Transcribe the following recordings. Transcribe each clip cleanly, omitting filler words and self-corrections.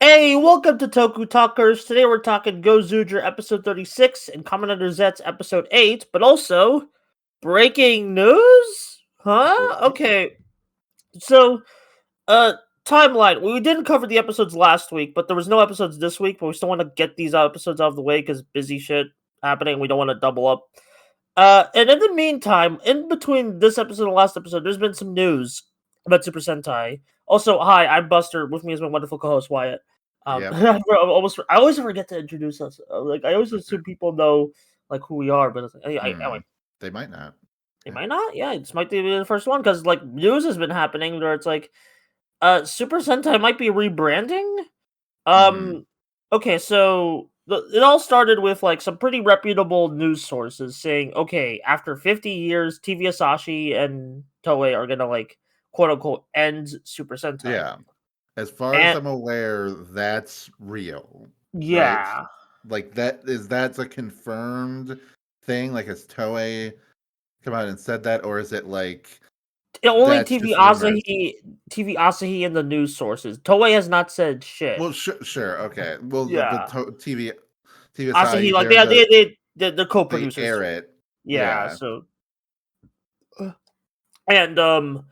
Hey, welcome to TokuTalkers. Today we're talking GoZyuger episode 36 and Commander+Zeztz episode 8, but also breaking news? Huh? Okay. So, uh timeline. We didn't cover the episodes last week, but there was no episodes this week, but we still want to get these episodes out of the way because busy shit happening. We don't want to double up. And in the meantime, in between this episode and last episode, there's been some news about Super Sentai. Also, hi, I'm Buster. With me is my wonderful co-host Wyatt. Yep. I always forget to introduce us. I always assume people know like who we are, but it's like, anyway, They might not. they Yeah. might not. Yeah, this might be the first one because like news has been happening where it's like, Super Sentai might be rebranding. Mhm. Okay, so it all started with like some pretty reputable news sources saying, okay, after 50 years, TV Asahi and Toei are gonna like quote unquote end Super Sentai. Yeah. As far as And I'm aware, that's real, right? yeah, Like that's a confirmed thing. Like has Toei come out and said that, or is it like only that's just rumors? TV Asahi and the news sources. Toei has not said shit. Well, sure, okay. Well, the Yeah, TV Asahi Asahi, like they're they co-producers. air it. Yeah, Yeah. so and so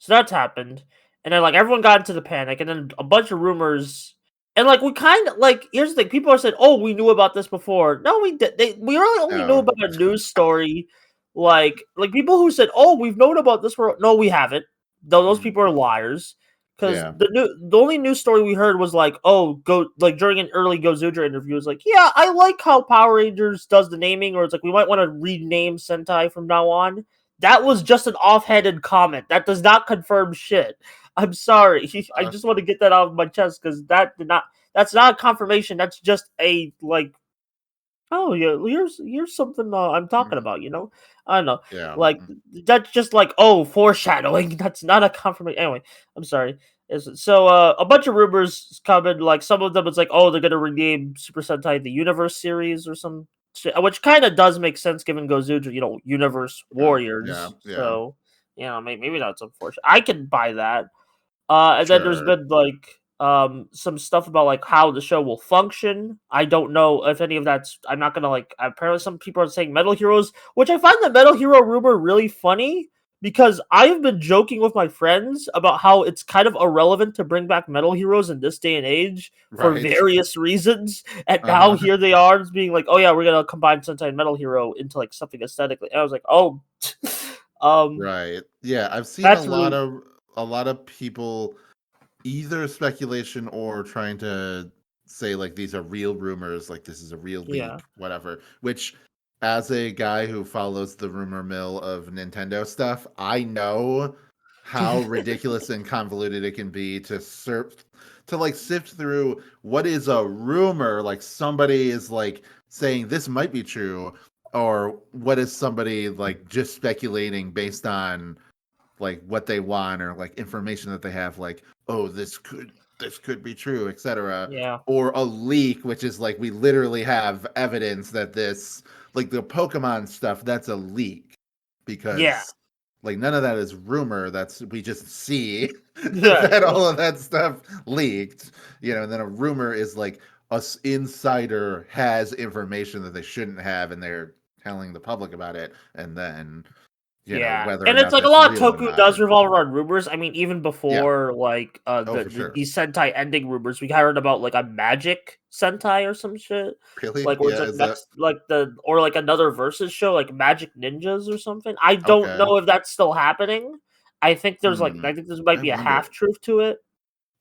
that's happened, and then like everyone got into the panic, and then a bunch of rumors, and like we kind of like here's the thing: people are saying, "Oh, we knew about this before." No, we did. We really only knew No. about a news story, like people who said, "Oh, we've known about this for." No, we haven't. Though those Mhm. people are liars. Because Yeah. the only news story we heard was like, oh, go like during an early GoZyuger interview, it was like, yeah, I like how Power Rangers does the naming, or it's like we might want to rename Sentai from now on. That was just an offhanded comment. That does not confirm shit. I'm sorry. I Uh, just want to get that out of my chest because that's not a confirmation. That's just a like, oh yeah, here's something I'm talking about. I don't know. yeah. Like that's just like, oh, foreshadowing. That's not a confirmation. Anyway, I'm sorry. So a bunch of rumors coming. Like some of them, it's like, oh, they're gonna rename Super Sentai the Universe series or some shit, which kind of does make sense given GoZyuger, Universe Yeah. Warriors. Yeah. So maybe that's unfortunate. I can buy that. And then there's Sure. been like some stuff about like how the show will function. I don't know if any of that's. I'm not gonna like. Apparently, some people are saying Metal Heroes, which I find the Metal Hero rumor really funny because I have been joking with my friends about how it's kind of irrelevant to bring back Metal Heroes in this day and age for Right. various reasons, and now Uh-huh. here they are it's being like, oh yeah, we're gonna combine Sentai and Metal Hero into like something aesthetically. And I was like, oh, Right. Yeah, I've seen that's really a lot of people either speculation or trying to say like these are real rumors, like this is a real yeah. leak, whatever. Which as a guy who follows the rumor mill of Nintendo stuff, I know how ridiculous and convoluted it can be to like sift through what is a rumor, like somebody is like saying this might be true, or what is somebody like just speculating based on like what they want or like information that they have, like, oh, this could be true, etc. Yeah. Or a leak, which is like we literally have evidence that this, like the Pokemon stuff, that's a leak Yeah. because like none of that is rumor, that's we just see Yeah. that all of that stuff leaked, and then a rumor is like us insider has information that they shouldn't have and they're telling the public about it, and then Yeah, whether or and it's not like a that's lot of real or Toku not. does revolve around rumors. I mean, even Yeah. before like Oh, for sure. these Sentai ending rumors, we heard about like a magic Sentai or some shit. Really? Like where it's Yeah, like is that next like the or like another versus show like Magic Ninjas or something. I don't okay? know if that's still happening. Hmm. I think there's might I be a half wonder. truth to it.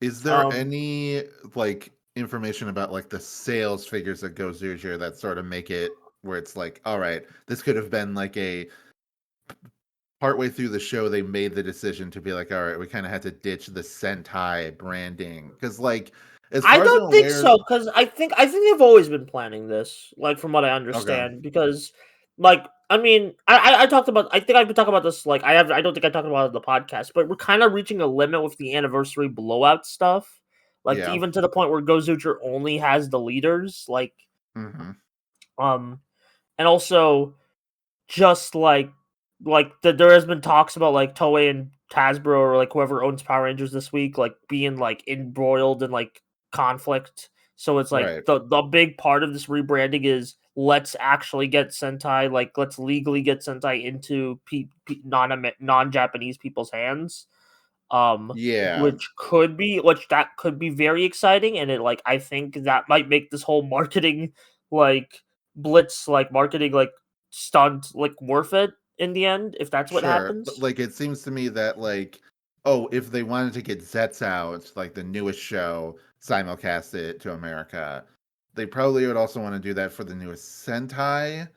Is there Um any like information about like the sales figures that go Zujir that sort of make it where it's like, all right, this could have been like a partway through the show they made the decision to be like, all right, we kind of had to ditch the Sentai branding because like as I far as I'm don't think aware, so because I think they've always been planning this, like from what I okay, understand. Because, like, I mean, I talked about. I think I've been talking about this. Like, I have. I don't think I talked about it in the podcast, but we're kind of reaching a limit with the anniversary blowout stuff. Like, yeah, even to the point where GoZucher only has the leaders. hmm Um, and also just there has been talks about like Toei and Hasbro or like whoever owns Power Rangers this week, like being like embroiled in like conflict. So it's like Right. the big part of this rebranding is let's actually get Sentai, like let's legally get Sentai into non-Japanese people's hands. Yeah. Which that could be very exciting, and it like I think that might make this whole marketing like blitz, like marketing like stunt, like worth it in the end if that's what Sure. But happens. like it seems to me that like, oh, if they wanted to get Zets out, like the newest show, simulcast it to America, they probably would also want to do that for the newest Sentai,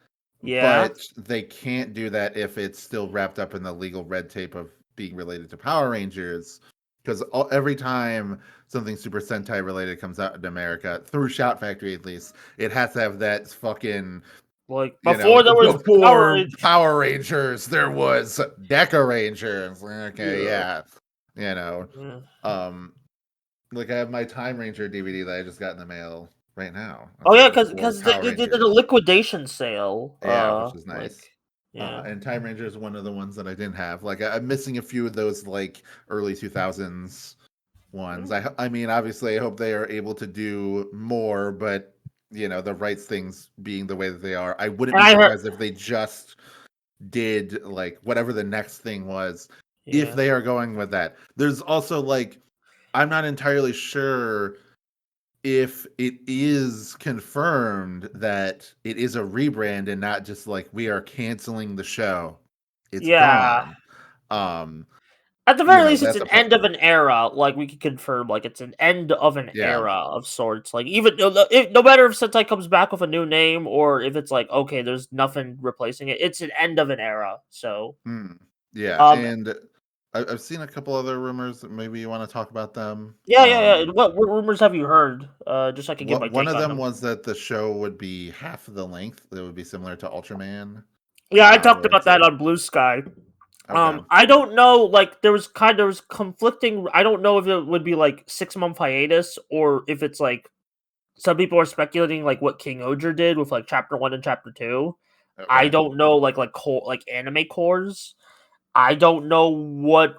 Yeah, but they can't do that if it's still wrapped up in the legal red tape of being related to Power Rangers. Because every time something Super Sentai related comes out in America, through Shout Factory at least, it has to have that fucking, like you know, before there was Power before Rangers. Power Rangers, there was Deca Rangers. Okay, Yeah. yeah, you know, Yeah. um, like I have my Time Ranger DVD that I just got in the mail right now. Oh It's yeah, like because before Power they did a Rangers. liquidation sale. Yeah, which is Like nice. yeah. And Time Ranger is one of the ones that I didn't have. Like I'm missing a few of those like early 2000s ones. Mm. I mean, obviously, I hope they are able to do more, but you know, the rights things being the way that they are, I wouldn't And be I heard, surprised if they just did like whatever the next thing was, if yeah, they are going with that. There's also like, I'm not entirely sure if it is confirmed that it is a rebrand and not just like we are canceling the show. It's yeah. gone. Um, At the you very know, least, it's that's an a end of an era. Like we can confirm, like it's an end of an yeah. era of sorts. Like even no matter if Sentai comes back with a new name or if it's like okay, there's nothing replacing it. It's an end of an era. So Mm, yeah, um, and I've seen a couple other rumors that maybe you want to talk about them. yeah. What rumors have you heard? Just so I can give my One take of on them them. was that the show would be half the length. It would be similar to Ultraman, Yeah, I talked where about it's that like on Blue Sky. okay, I don't know. Like, there was conflicting. I don't know if it would be like 6 month hiatus or if it's like some people are speculating like what King Oger did with like chapter 1 and chapter 2. I okay, don't know like anime cores. I don't know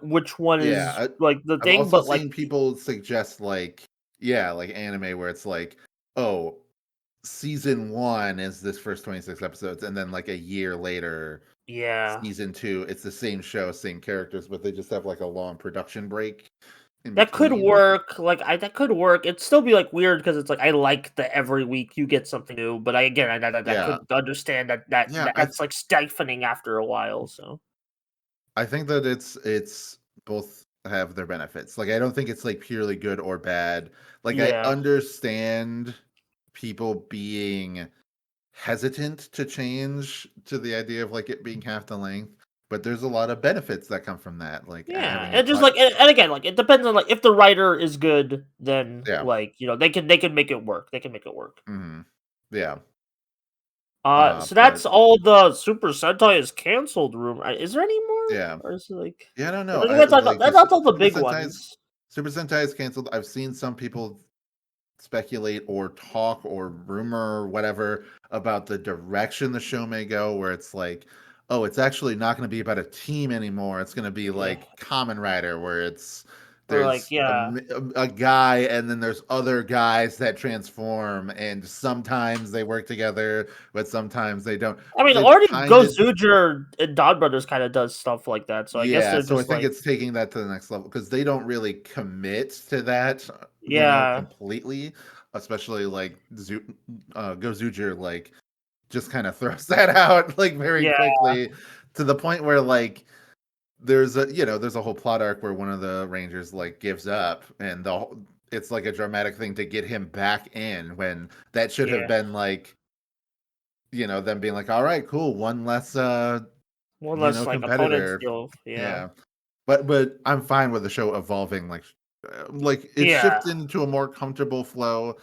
which one is yeah. like the I've thing, also but like seen people suggest like yeah, like anime where it's like oh, season one is this first 26 episodes, and then like a year later, yeah. season two, it's the same show, same characters, but they just have like a long production break in That could between. work. That could work. It'd still be like weird because it's like I like that every week you get something new, but I Yeah, could understand yeah. that's like stifling after a while. So I think that it's both have their benefits. Like I don't think it's like purely good or bad. Like I yeah, understand people being hesitant to change to the idea of like it being half the length, but there's a lot of benefits that come from that. Like yeah, having and it just cut. like and again, like it depends on like if the writer is good, then Yeah. like they can make it work. They can make it work. Hmm. Yeah. So But that's all the Super Sentai is canceled rumor. Is there any more, yeah. or is it like? Yeah, I don't I know. think I like that's this all the Super big Sentai's ones. Super Sentai is canceled. I've seen some people speculate or talk or rumor or whatever about the direction the show may go, where it's like, oh, it's actually not going to be about a team anymore. It's going to be Yeah, like Kamen Rider, where it's or like there's yeah. a guy and then there's other guys that transform, and sometimes they work together, but sometimes they don't. I mean, They've already kind of GoZuger and Don Brothers kind of does stuff like that. So I guess yeah, they're so I just think like it's taking that to the next level because they don't really commit to that, you know, yeah, completely. Especially like GoZuger, like just kind of throws that out like very yeah, quickly to the point where like there's a there's a whole plot arc where one of the Rangers like gives up, and it's like a dramatic thing to get him back in when that should have yeah. been like them being like, all right, cool, one less One less like opponents competitor. deal. Yeah, Yeah. But I'm fine with the show evolving like it yeah, shifts into a more comfortable flow.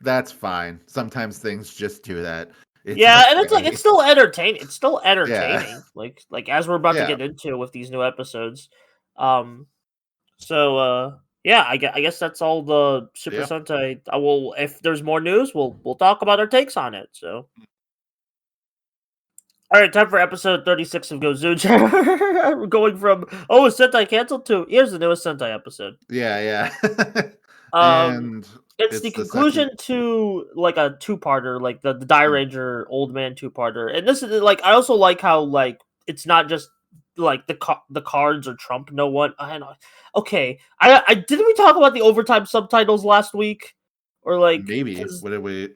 That's fine. Sometimes things just do that. It's yeah. And it's like okay. it's still entertaining. It's still Yeah. entertaining. Like as we're about to Yeah. get into with these new episodes. Um. So yeah. I guess that's all the Super Yeah. Sentai. I will if there's more news, we'll talk about our takes on it. So. All right, time for episode 36 of GoZuger. We're going from Sentai canceled to here's the newest Sentai episode. Yeah, yeah. Um, And It's the the second. conclusion to like a two-parter, like the Die Ranger Old Man two-parter. And this is like I also like how like it's not just like the cards or Trump no one. I know. Okay. I didn't we talk about the overtime subtitles last week? Or like Maybe. cuz What did we?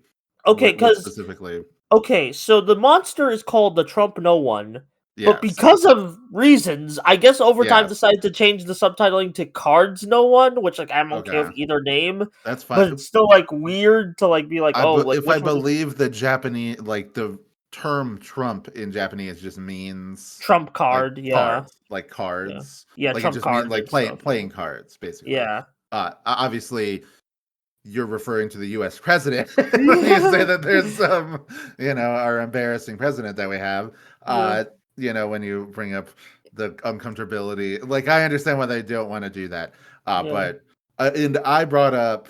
okay, What cuz specifically? okay, so the monster is called the Trump No One. But Yes. because of reasons, I guess Overtime Yes. decided to change the subtitling to Cards No One, which like I'm okay Okay. with either name, That's fine. but it's still like weird to like be like, oh, like If I which one is believe the Japanese, like the term Trump in Japanese just means Trump like card? Yeah, cards, like yeah, cards. yeah, Like it Trump just means card like and stuff. playing cards, basically. Yeah, Obviously, you're referring to the U.S. president when you say that there's some, our embarrassing president that we have. yeah, When you bring up the uncomfortability, like I understand why they don't want to do that. yeah. But and I brought up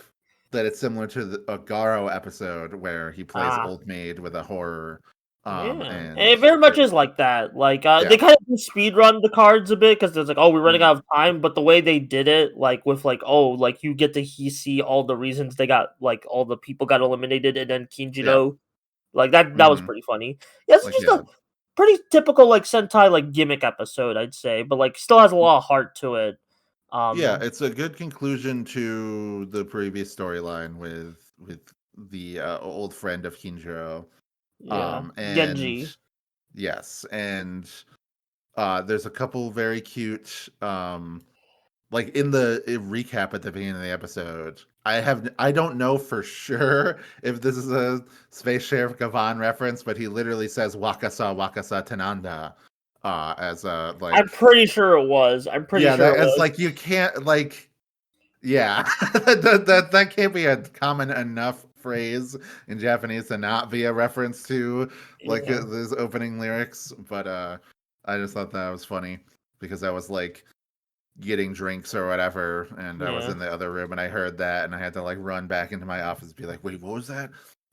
that it's similar to a Garo episode where he plays Ah, old maid with a horror. yeah. And And it very much is like that. Like yeah, they kind of speed run the cards a bit because there's like, oh, we're running mm, out of time. But the way they did it, like with like, oh, like you get to see all the reasons they got like all the people got eliminated, and then yeah, Kinjiro, like that was hmm pretty funny. Yeah, it's like just yeah, a pretty typical like Sentai like gimmick episode, I'd say, but like still has a lot of heart to it. yeah. Um, It's a good conclusion to the previous storyline with the old friend of Kinjiro. yeah, And Genji. yes, and there's a couple very cute like in the recap at the beginning of the episode. I don't know for sure if this is a Space Sheriff Gavan reference, but he literally says Wakasa Tananda as a I'm like pretty sure it was. I'm pretty yeah, sure that it as was. like you can't like yeah, that can't be a common enough phrase in Japanese to not be a reference to like Yeah, those opening lyrics. But I just thought that was funny because I was like getting drinks or whatever, and I was yeah. in the other room and I heard that, and I had to like run back into my office and be like, "Wait, what was that?"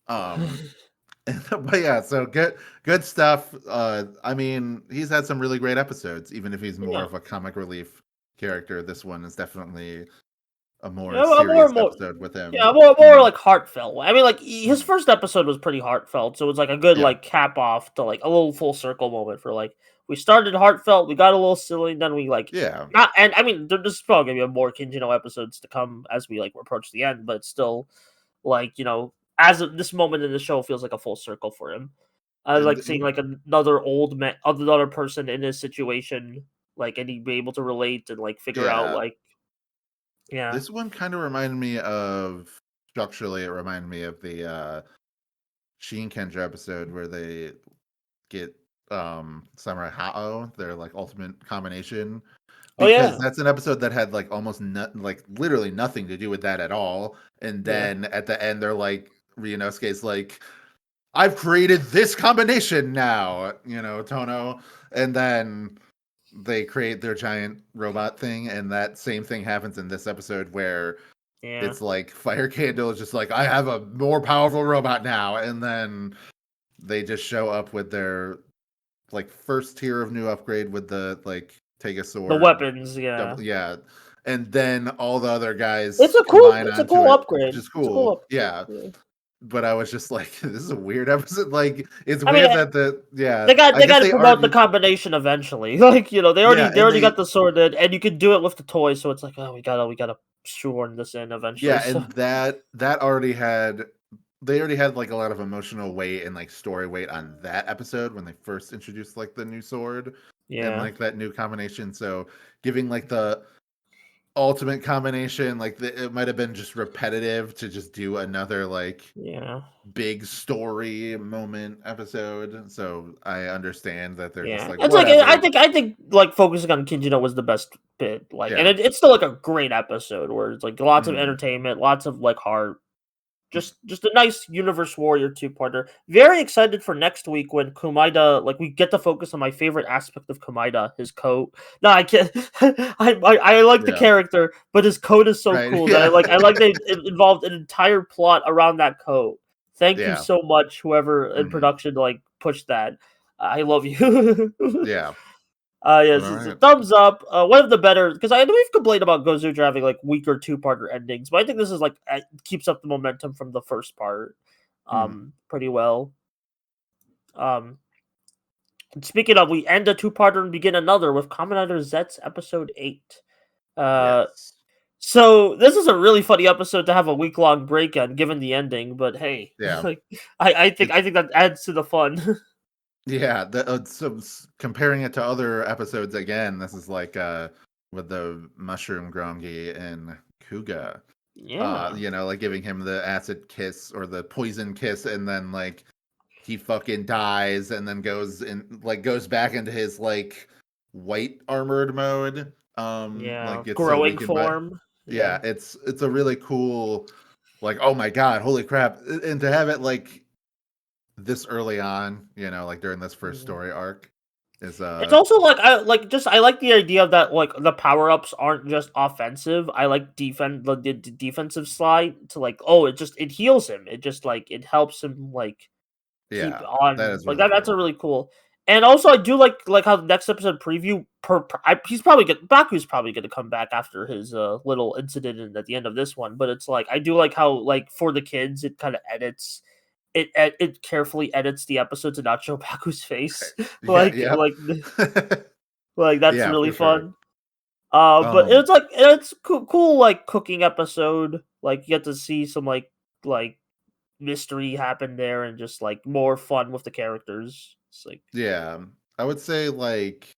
Um, but yeah, so good stuff. I mean, he's had some really great episodes, even if he's more Yeah. of a comic relief character. This one is definitely a more Yeah, well, more, serious more, episode with yeah, him. more Mm, like heartfelt. I mean, like his mm, first episode was pretty heartfelt, so it was like a good yeah, like cap off to like a little full circle moment for like we started heartfelt, we got a little silly, then we like yeah, not. And I mean, there's probably gonna be more Kinjino episodes to come as we like approach the end, but it's still like as of this moment in the show feels like a full circle for him. I like seeing and like another old man, another person in his situation, like and he'd be able to relate and like figure out yeah. like yeah. This one kind of reminded me of structurally. It reminded me of the Shin Kendra episode where they get Samurai Hao, their like ultimate combination, Oh because yeah, that's an episode that had like almost like literally nothing to do with that at all. And yeah, then at the end, they're like Ryunosuke's like, "I've created this combination now," Tono, and then they create their giant robot thing, and that same thing happens in this episode where yeah. it's like Fire Candle is just like, "I have a more powerful robot now," and then they just show up with their like first tier of new upgrade with the like take a The sword weapons, yeah. double, yeah, and then all the other guys combine It's a onto cool it, which upgrade. is It's a cool cool, upgrade. yeah. Yeah. But I was just like, this is a weird episode. Like, it's I mean, weird that yeah, I they guess got to they promote the already combination eventually. Like yeah, they and already got they the sword in, and you can do it with the toy. So it's like, oh, we gotta shoehorn this in eventually. yeah, So and that already had they already had like a lot of emotional weight and like story weight on that episode when they first introduced like the new sword and yeah, like that new combination. So giving like the ultimate combination, like it might have been just repetitive to just do another like yeah, big story moment episode. So I understand that they're just yeah. like It's like whatever. I think like focusing on Kinjino was the best bit. Like, and Yeah. it's still like a great episode where it's like lots of Mm. entertainment, lots of like heart. Just a nice Universe Warrior two-parter. Very excited for next week when Kumaida, like we get to focus on my favorite aspect of Kumaida, his coat. No, I can't. I like the Yeah. character, but his coat is so Right. cool that Yeah. I like they involved an entire plot around that coat. Thank you Yeah. so much, whoever in Hmm. production like pushed that. I love you. Yeah. Yes, All it's a right. thumbs up. One of the better, because I know we've complained about GoZuger having like weaker two-parter endings, but I think this is like keeps up the momentum from the first part, Mhm. pretty well. Um, Speaking of, we end a two-parter and begin another with Commander Zed's episode 8. Uh, Yes. so this is a really funny episode to have a week-long break on, given the ending. But hey, Yeah. like I think It, I think that adds to the fun. yeah. Comparing it to other episodes again, this is like with the mushroom Grongi and Kuga. Yeah, Like giving him the acid kiss or the poison kiss, and then like he fucking dies, and then goes back into his like white armored mode. yeah, Like gets so growing weakened by. form. Yeah, Yeah, it's a really cool, like, oh my god, holy crap, and to have it like this early on, like during this first mhm. story arc, is It's also like I like the idea of that like the power ups aren't just offensive. I like the defensive slide to like it heals him. It just like it helps him like keep yeah, that on is like really that's a cool. really cool. And also I do like how the next episode preview he's probably gonna Baku's probably gonna come back after his little incident at the end of this one. But it's like I do like how like for the kids it kind of edits it carefully edits the episode to not show Baku's face. Yeah, like yep. like like that's Yeah, really for sure. fun. But Um, it's cool like cooking episode. Like you get to see some like mystery happen there and just like more fun with the characters. It's like yeah, I would say like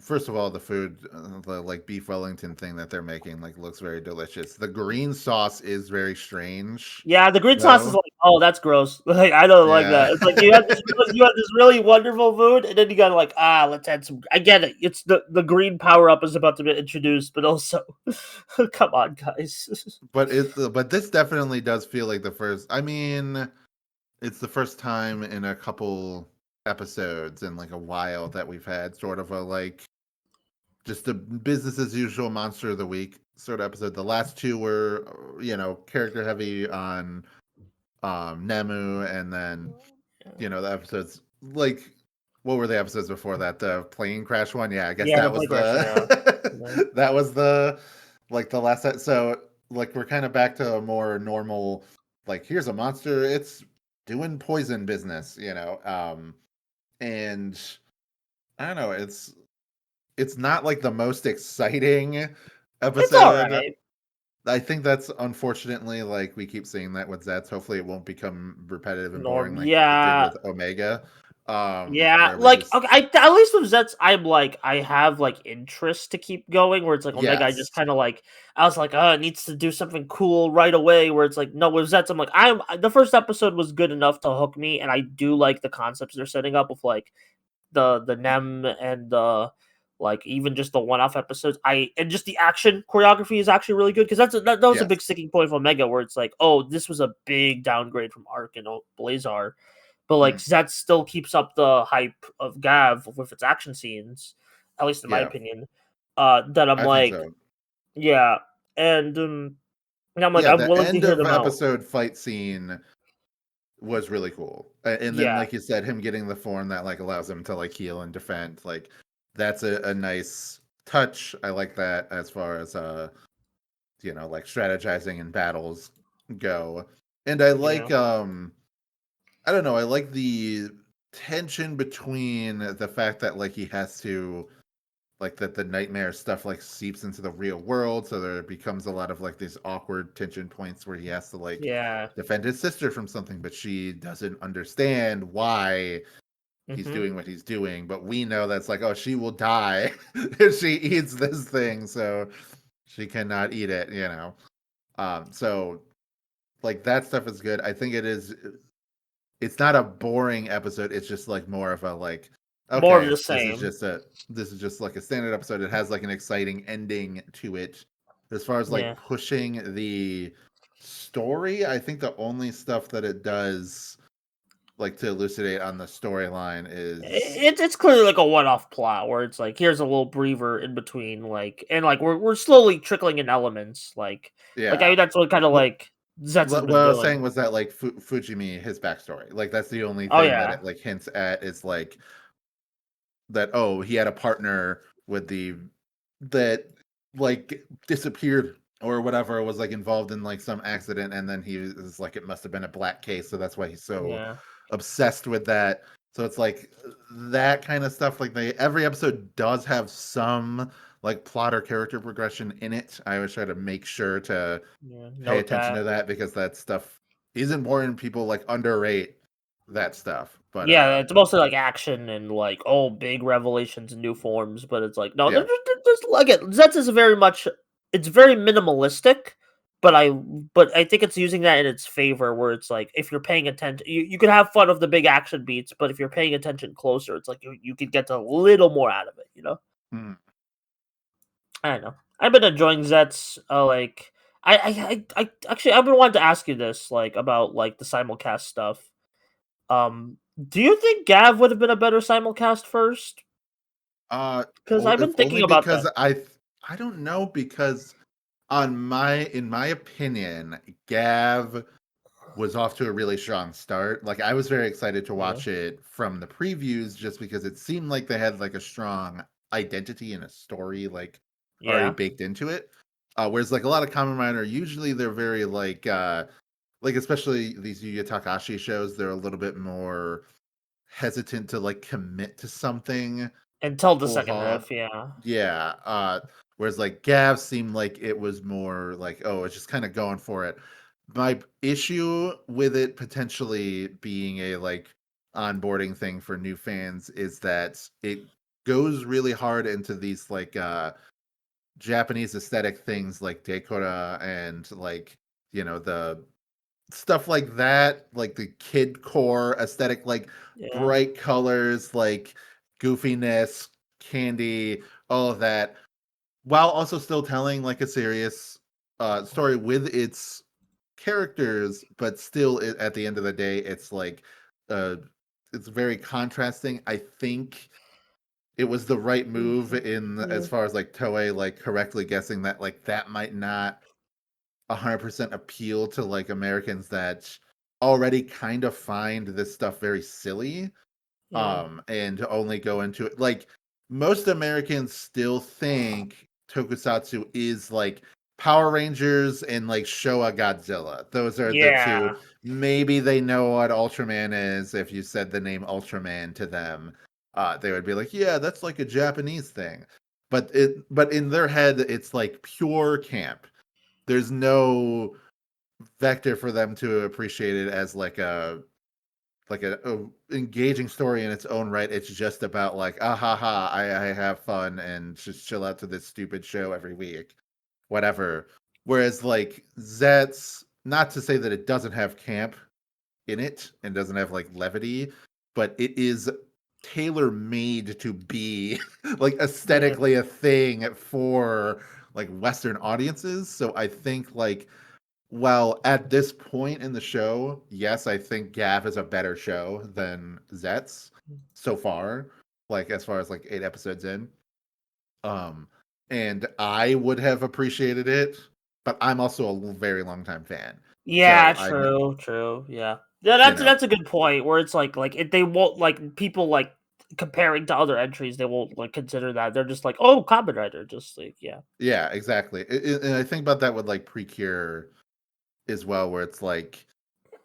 first of all, the food, the like beef Wellington thing that they're making, like looks very delicious. The green sauce is very strange, yeah, the green sauce is though. like that's gross. Like I don't like Yeah, that. It's like you have this really wonderful food and then you gotta like let's add some. I get it. It's the green power up is about to be introduced, but also come on guys. but this definitely does feel like the first. I mean, it's the first time in a couple episodes in like a while that we've had sort of a like just a business as usual monster of the week sort of episode. The last two were, character heavy on Nemu, and then the episodes like what were the episodes before that? The plane crash one? Yeah, I guess Yeah, the that was play crash. Yeah. Yeah. that was the like the last so like we're kind of back to a more normal, like here's a monster, it's doing poison business, and I don't know, it's not like the most exciting It's all episode. right. I think that's unfortunately, like we keep seeing that with Zets. Hopefully, it won't become repetitive and boring Norm. like it did Yeah. with Omega, Yeah, where we like just okay, at least with Zets, I'm like I have like interest to keep going. Where it's like Omega, I just yes, kind of like I was like, it needs to do something cool right away. Where it's like no, with Zets, I'm like the first episode was good enough to hook me, and I do like the concepts they're setting up with like the Nem and the like even just the one-off episodes. And just the action choreography is actually really good because that was a big yes, sticking point for Omega, where it's like this was a big downgrade from Arc and Blazar. But like mm, that still keeps up the hype of Gav with its action scenes, at least in my yeah, opinion. That I'm I think like, so. yeah, and I'm like, Yeah, I'm the willing to end hear of them out. episode fight scene was really cool, and then Yeah, like you said, him getting the form that like allows him to like heal and defend, like that's a nice touch. I like that as far as like strategizing in battles go. And I yeah, like I don't know, I like the tension between the fact that like he has to like that the nightmare stuff like seeps into the real world, so there becomes a lot of like these awkward tension points where he has to like yeah. defend his sister from something, but she doesn't understand why he's Mm-hmm. doing what he's doing. But we know that's like, oh, she will die if she eats this thing, so she cannot eat it. So like that stuff is good. I think it's not a boring episode. It's just like more of a like, More of okay, the same. this is just like a standard episode. It has like an exciting ending to it. As far as like Yeah, pushing the story, I think the only stuff that it does like to elucidate on the storyline is it's clearly like a one-off plot where it's like here's a little breather in between, like and like we're slowly trickling in elements, like yeah. that's what kind of What like Zets has what been I was saying doing. was that like Fujimi, his backstory, like that's the only Oh thing that yeah, it like hints at is like that he had a partner with that like disappeared or whatever, was like involved in like some accident, and then he was like, it must have been a black case, so that's why he's so Yeah. obsessed with that. So it's like that kind of stuff. Like every episode does have some like plot or character progression in it. I always try to make sure to Yeah. pay Note attention that. to that, because that stuff is important. People like underrate that stuff. But Yeah, it's mostly like action and like big revelations and new forms, but it's like no, yeah. they're just like it. Zets is very much it's very minimalistic, but I think it's using that in its favor, where it's like if you're paying attention, you can have fun of the big action beats, but if you're paying attention closer, it's like you could get a little more out of it. Hmm. I don't know. I've been enjoying Zets. Like I actually I've been wanting to ask you this like about like the simulcast stuff. Do you think Gav would have been a better simulcast first? Because I've been If thinking only about because that. I don't know, because in my opinion, Gav was off to a really strong start. Like I was very excited to Yeah. watch it from the previews, just because it seemed like they had like a strong identity and a story like already Yeah. baked into it. Whereas like a lot of Kamen Rider, usually they're very like especially these Yu Yu Takashi shows, they're a little bit more hesitant to like commit to something Until the full second hog. half, yeah. Yeah. Whereas like Gav seemed like it was more like, it's just kind of going for it. My issue with it potentially being a like onboarding thing for new fans is that it goes really hard into these like Japanese aesthetic things like decora and like, the stuff like that, like the kid core aesthetic, like Yeah. bright colors, like goofiness, candy, all of that, while also still telling like a serious story with its characters, but still at the end of the day, it's like uh it's very contrasting. I think it was the right move in as Yeah. far as like Toei like correctly guessing that like that might not 100% appeal to like Americans that already kind of find this stuff very silly, Yeah. and only go into it like most Americans still think tokusatsu is like Power Rangers and like Showa Godzilla. Those are the two. Yeah. Maybe they know what Ultraman is. If you said the name Ultraman to them, they would be like, yeah, that's like a Japanese thing. But in their head it's like pure camp. There's no vector for them to appreciate it as like a engaging story in its own right. It's just about like, ha ha, I have fun and just chill out to this stupid show every week, whatever. Whereas like Zets, not to say that it doesn't have camp in it and doesn't have like levity, but it is tailor made to be like Yeah. aesthetically a thing for like Western audiences. So I think like, well, at this point in the show, yes, I think Gav is a better show than Zets so far. Like as far as like 8 episodes in, um, and I would have appreciated it, but I'm also a very long time fan, Yeah, so I, true, true. Yeah. Yeah, you that's know, that's a good point where it's like they won't like people like comparing to other entries, they won't like consider that. They're just like, "Oh, Kamen Rider," just like, yeah. yeah, exactly. And I think about that with like Precure as well, where it's like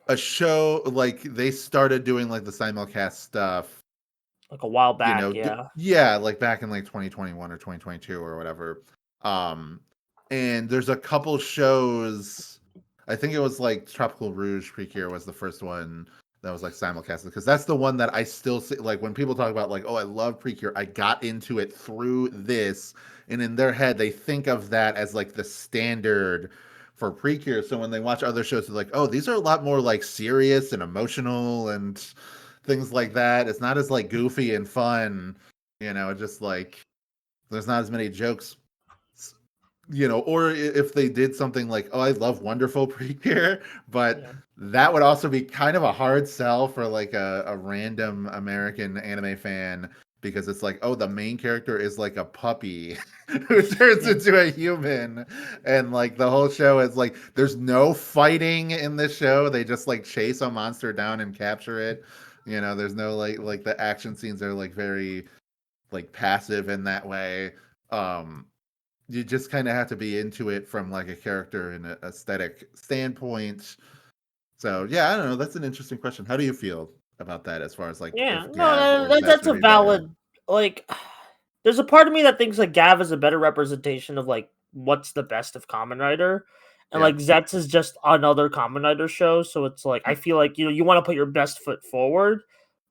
a show like they started doing like the simulcast stuff, Like a while back, yeah. yeah, like back in like 2021 or 2022 or whatever. Um, and there's a couple shows. I think it was like Tropical Rouge Precure was the first one that was like simulcasted, because that's the one that I still see. Like when people talk about like, oh, I love Precure, I got into it through this, and in their head they think of that as like the standard for Precure. So when they watch other shows, they're like, oh, these are a lot more like serious and emotional and things like that. It's not as like goofy and fun, just like there's not as many jokes, or if they did something like, oh, I love Wonderful Precure, but Yeah. that would also be kind of a hard sell for like a random American anime fan, because it's like, oh, the main character is like a puppy who turns Yeah. into a human, and like the whole show is like there's no fighting in this show. They just like chase a monster down and capture it. There's no like the action scenes are like very like passive in that way. You just kind of have to be into it from like a character and a aesthetic standpoint. So yeah, I don't know. That's an interesting question. How do you feel about that as far as like Yeah, if Gav no, or Zets that's would a be better? valid like. There's a part of me that thinks like Gav is a better representation of like what's the best of Kamen Rider, and Yeah. like Zets is just another Kamen Rider show. So it's like I feel like you want to put your best foot forward,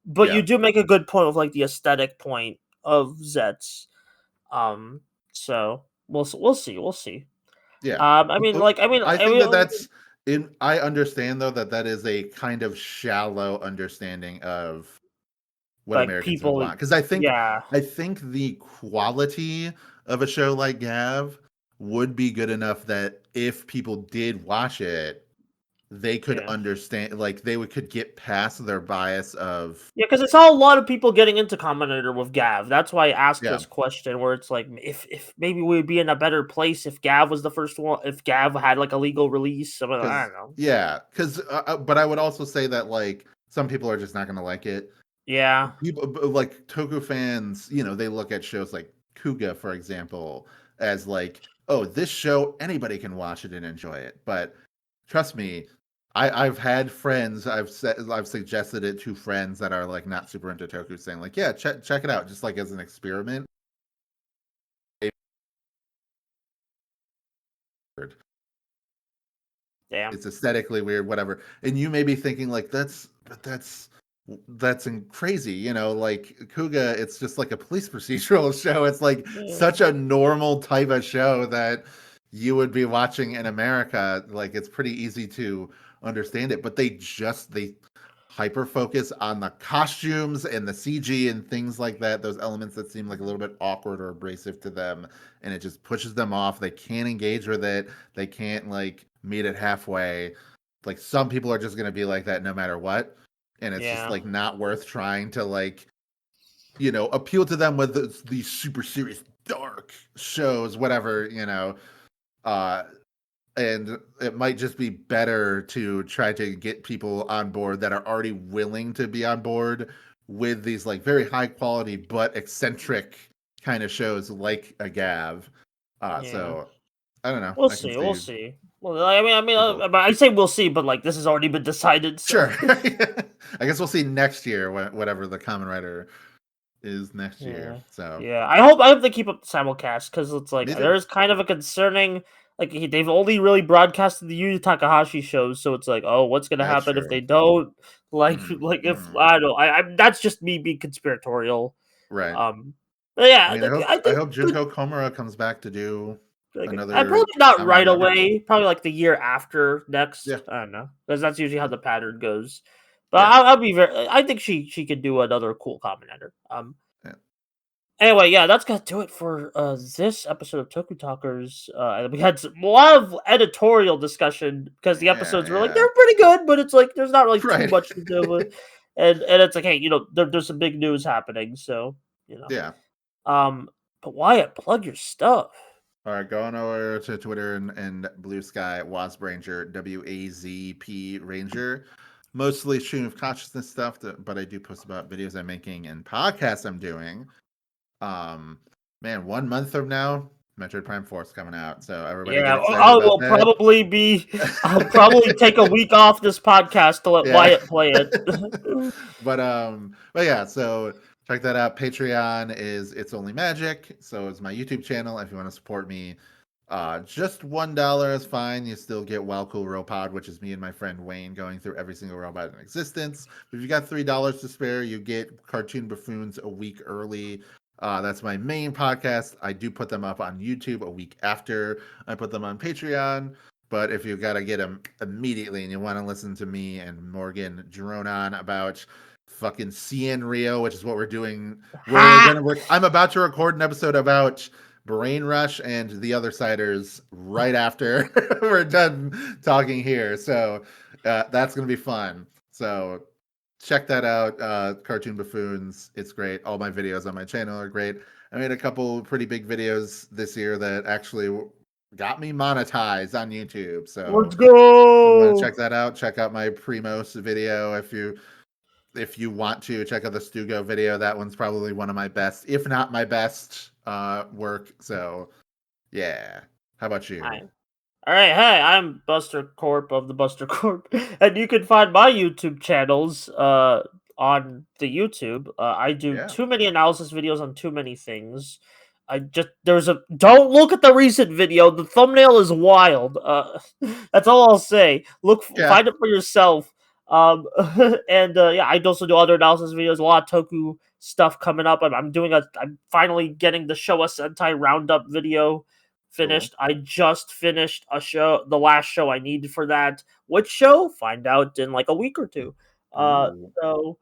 but you Yeah. do make a good point of like the aesthetic point of Zets. Um, so we'll see. Yeah. I mean, I think that that's in I understand though that that is a kind of shallow understanding of what like Americans would people, want because yeah, I think the quality of a show like Gav would be good enough that if people did watch it, they could yeah. understand like they would could get past their bias of Yeah, because I saw a lot of people getting into Combinator with Gav. That's why I asked yeah this question, where it's like, if maybe we'd be in a better place if Gav was the first one, if Gav had like a legal release. I because don't know. because but I would also say that like some people are just not going to like it. Yeah, People like Toku fans, you know, they look at shows like Kuga, for example, as like, oh, this show anybody can watch it and enjoy it. But trust me, I've had friends, I've suggested it to friends that are like not super into Toku, saying like, yeah, check it out, just like as an experiment. damn. It's aesthetically weird, whatever. And you may be thinking like that's crazy, you know, like Kuga, it's just like a police procedural show. It's like Yeah, such a normal type of show that you would be watching in America. Like it's pretty easy to understand it, but they hyper focus on the costumes and the CG and things like that, those elements that seem like a little bit awkward or abrasive to them, and it just pushes them off. They can't engage with it. They can't like meet it halfway. Like some people are just going to be like that no matter what, and it's just yeah, like not worth trying to like, you know, appeal to them with these super serious dark shows, whatever, you know. Uh and it might just be better to try to get people on board that are already willing to be on board with these like very high quality but eccentric kind of shows like a Gav. yeah. So I don't know. We'll I can see. We'll see see. Well, I mean, people. I say we'll see, but like this has already been decided. So Sure. I guess we'll see next year whatever the Common Writer is next year. yeah, So yeah. I hope they keep up the simulcast because it's like me too. there's kind of a concerning. Like they've only really broadcasted the Yu Takahashi shows, so it's like, oh, what's gonna That's happen if true. they don't? Like, Mm, like if mm. I don't know, I that's just me being conspiratorial. Right. But yeah, I mean, I I think hope good. Junko Komura comes back to do I another probably not Kamen right Rider. away. Probably like the year after Yeah. next. I don't know because that's usually how the pattern goes. But Yeah. I'll be very. I think she could do another cool commentator. Yeah. Anyway, yeah, that's gonna do it for this episode of Toku Talkers. We had a lot of editorial discussion because the Yeah. episodes were like Yeah. they're pretty good, but it's like there's not really too Right. much to do with, and it's like hey, there's some big news happening, so you know. Yeah. But Wyatt, plug your stuff. All right, go on over to Twitter and Blue Sky, Wasp Ranger, WAZP Ranger. Mostly stream of consciousness stuff, but I do post about videos I'm making and podcasts I'm doing. Um, Man, 1 month from now, Metroid Prime 4 is coming out, so everybody get Yeah, excited I about will that. probably be. I'll probably take a week off this podcast to let Yeah. Wyatt play it. But yeah, so check that out. Patreon is It's Only Magic. So it's my YouTube channel. If you want to support me, just $1 is fine. You still get Wow Cool Robot, which is me and my friend Wayne going through every single robot in existence. If you got $3 to spare, you get Cartoon Buffoons a week early. That's my main podcast. I do put them up on YouTube a week after I put them on Patreon. But if you got to get them immediately and you want to listen to me and Morgan drone on about fucking Cien Rio, which is what we're doing, Ha! I'm about to record an episode about Brain Rush and the Other Siders right after we're done talking here. So that's going to be fun. So check that out. Cartoon Buffoons. It's great. All my videos on my channel are great. I made a couple pretty big videos this year that actually got me monetized on YouTube. So Let's if you want to go. check that out, check out my Primos video. if you want to check out the Stugo video, that one's probably one of my best, if not my best, work. So yeah. How about you? All right, hey, I'm Buster Corp of the Buster Corp, and you can find my YouTube channels on the YouTube. I do Yeah. too many analysis videos on too many things. Don't look at the recent video. The thumbnail is wild. That's all I'll say. Yeah. Find it for yourself. And yeah, I also do other analysis videos. A lot of Toku stuff coming up. I'm finally getting the Showa Sentai roundup video Cool. finished. I just finished the last show I needed for that. Which show? Find out in like a week or two. Ooh. So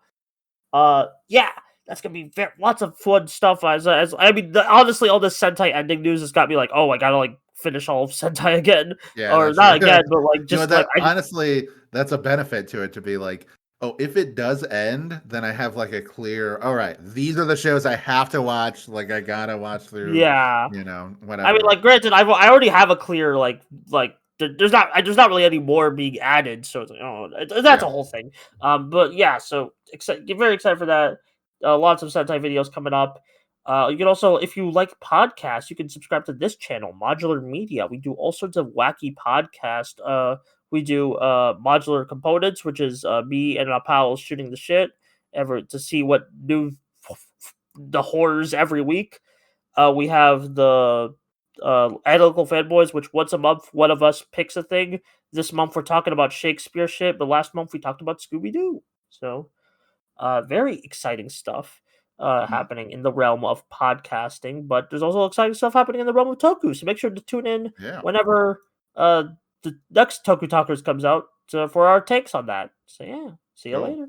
yeah, that's gonna be lots of fun stuff. As I mean, honestly, all this Sentai ending news has got me like, oh, I gotta like finish all of Sentai again, Yeah, or that's not again, but like you know just like that honestly, that's a benefit to it to be like, oh, if it does end, then I have like a clear, all right, these are the shows I have to watch. Like I gotta watch through, yeah. I mean, whatever. like, granted, I already have a clear there's not really any more being added, so it's like, oh, that's Yeah. a whole thing. But yeah, so get very excited for that. Lots of Sentai videos coming up. You can also, if you like podcasts, you can subscribe to this channel, Modular Media. We do all sorts of wacky podcasts. We do Modular Components, which is me and my pals shooting the shit ever to see what new the horrors every week. We have the Analytical Fanboys, which once a month one of us picks a thing. This month we're talking about Shakespeare shit, but last month we talked about Scooby Doo. So, very exciting stuff Mm, happening in the realm of podcasting, but there's also exciting stuff happening in the realm of Toku. So make sure to tune in yeah. whenever the next Toku Talkers comes out for our takes on that. So yeah, see you Cool. later.